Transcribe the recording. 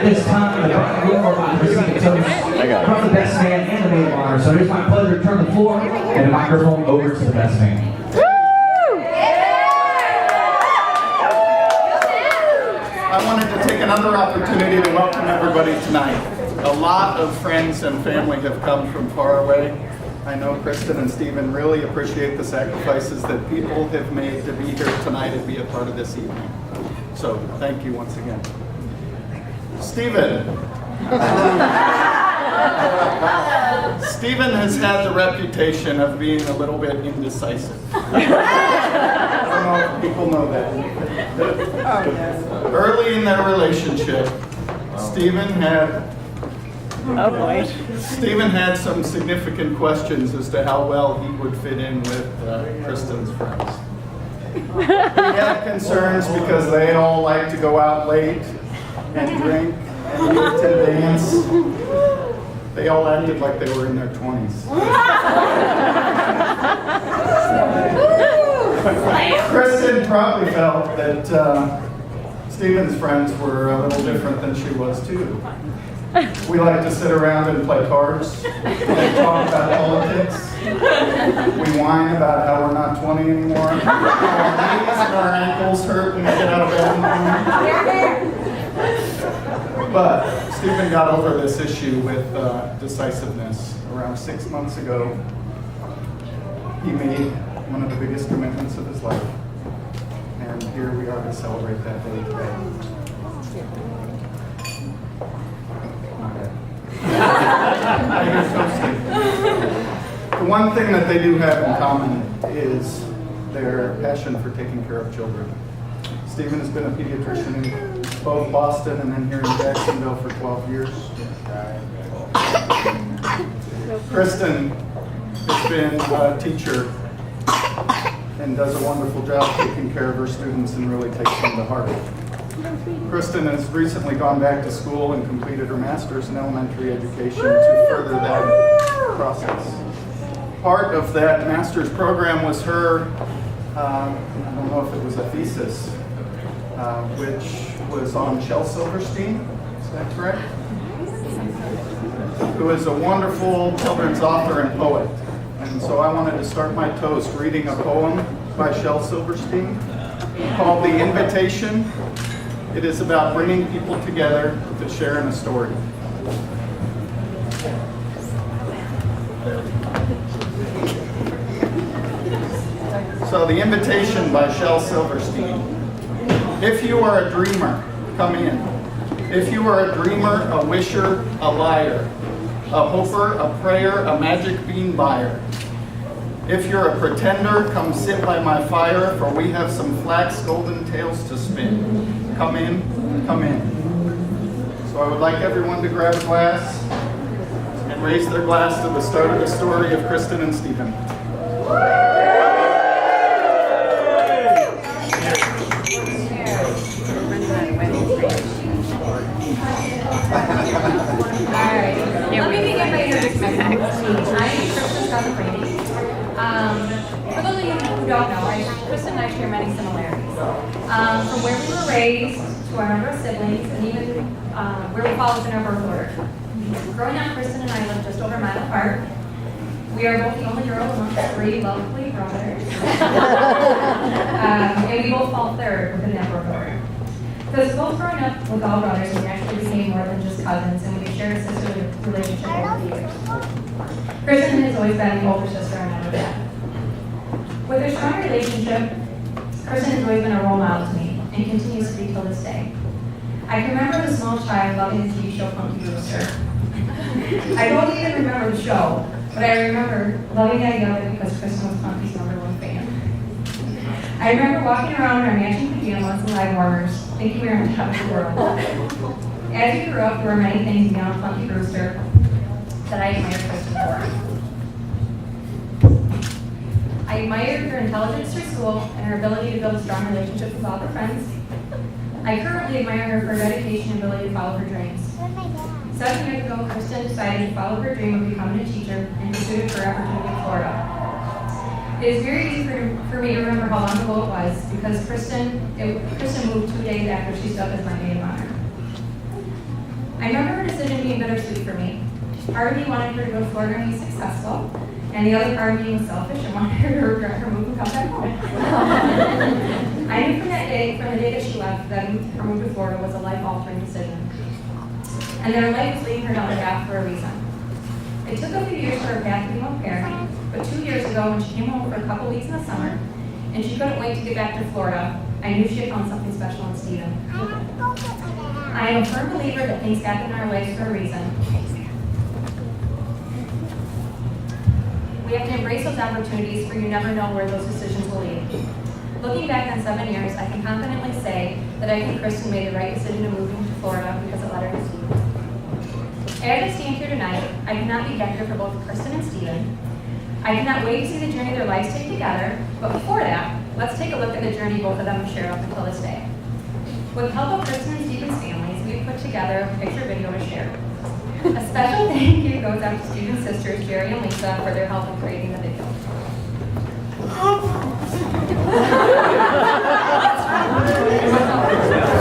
this time, the band will receive a toast from the best man and the maid of honor. So it is my pleasure to turn the floor and the microphone over to the best man. I wanted to take another opportunity to welcome everybody tonight. A lot of friends and family have come from far away. I know Kristen and Stephen really appreciate the sacrifices that people have made to be here tonight and be a part of this evening. So thank you once again. Stephen. Stephen has had the reputation of being a little bit indecisive. I don't know if people know that. Early in their relationship, Stephen had some significant questions as to how well he would fit in with Kristen's friends. He had concerns because they all like to go out late and drink and eat and dance. They all acted like they were in their 20s. Kristen probably felt that Stephen's friends were a little different than she was too. We like to sit around and play cards and talk about politics. We whine about how we're not 20 anymore. Our knees and our ankles hurt when we get out of bed in the morning. But Stephen got over this issue with decisiveness. Around 6 months ago, he made one of the biggest commitments of his life. And here we are to celebrate that day today. The one thing that they do have in common is their passion for taking care of children. Stephen has been a pediatrician in both Boston and then here in Jacksonville for 12 years. Kristen has been a teacher and does a wonderful job taking care of her students and really takes them to heart. Kristen has recently gone back to school and completed her master's in elementary education to further that process. Part of that master's program was her, I don't know if it was a thesis, which was on Shel Silverstein, is that correct? Who is a wonderful children's author and poet. And so I wanted to start my toast reading a poem by Shel Silverstein called The Invitation. It is about bringing people together to share in a story. So The Invitation by Shel Silverstein. If you are a dreamer, come in. If you are a dreamer, a wisher, a liar, a hoper, a prayer, a magic bean buyer. If you're a pretender, come sit by my fire, for we have some flax golden tales to spin. Come in, come in. So I would like everyone to grab a glass and raise their glass to the start of the story of Kristen and Stephen. Let me begin by introducing myself. I'm Kristen Scott-Brady. For those of you who don't know, Kristen and I share many similarities. From where we were raised, to our number of siblings, and even where we fall within our birth order. Growing up, Kristen and I lived just over a mile apart. We are both the only girl amongst 3 lovely brothers. And we both fall third within that birth order. Because both growing up with all brothers, we actually became more than just cousins, and we shared a sisterly relationship over the years. Kristen has always been the older sister, and I know that. With their strong relationship, Kristen has always been a role model to me, and continues to be till this day. I can remember as a small child loving the TV show Punky Brewster. I don't even remember the show, but I remember loving the idea of it because Kristen was Punky's #1 fan. I remember walking around in our matching pajamas and leg warmers, thinking we were on top of the world. As we grew up, there were many things beyond Punky Brewster that I admired Kristen for. I admired her intelligence through school and her ability to build strong relationships with all her friends. I currently admire her for her dedication and ability to follow her dreams. 7 years ago, Kristen decided to follow her dream of becoming a teacher and pursued her opportunity in Florida. It is very easy for me to remember how long ago it was because Kristen moved 2 days after she stood as my maid of honor. I remember her decision being bittersweet for me. Part of me wanted her to go to Florida and be successful, and the other part of me was selfish and wanted her to regret her move and come back home. I knew from the day that she left, that her move to Florida was a life-altering decision, and that her life was leading her down the path for a reason. It took a few years for her path to become a parent, but 2 years ago, when she came home for a couple weeks in the summer, and she couldn't wait to get back to Florida, I knew she had found something special in Stephen. I am a firm believer that things happen in our lives for a reason. We have to embrace those opportunities, for you never know where those decisions will lead. Looking back on 7 years, I can confidently say that I think Kristen made the right decision to move to Florida because it led her to Stephen. As I stand here tonight, I cannot be happier for both Kristen and Stephen. I cannot wait to see the journey their lives take together, but before that, let's take a look at the journey both of them have shared up until this day. With the help of Kristen and Stephen's families, we've put together a picture video to share. A special thank you goes out to Stephen's sisters, Jerry and Lisa, for their help in creating the video.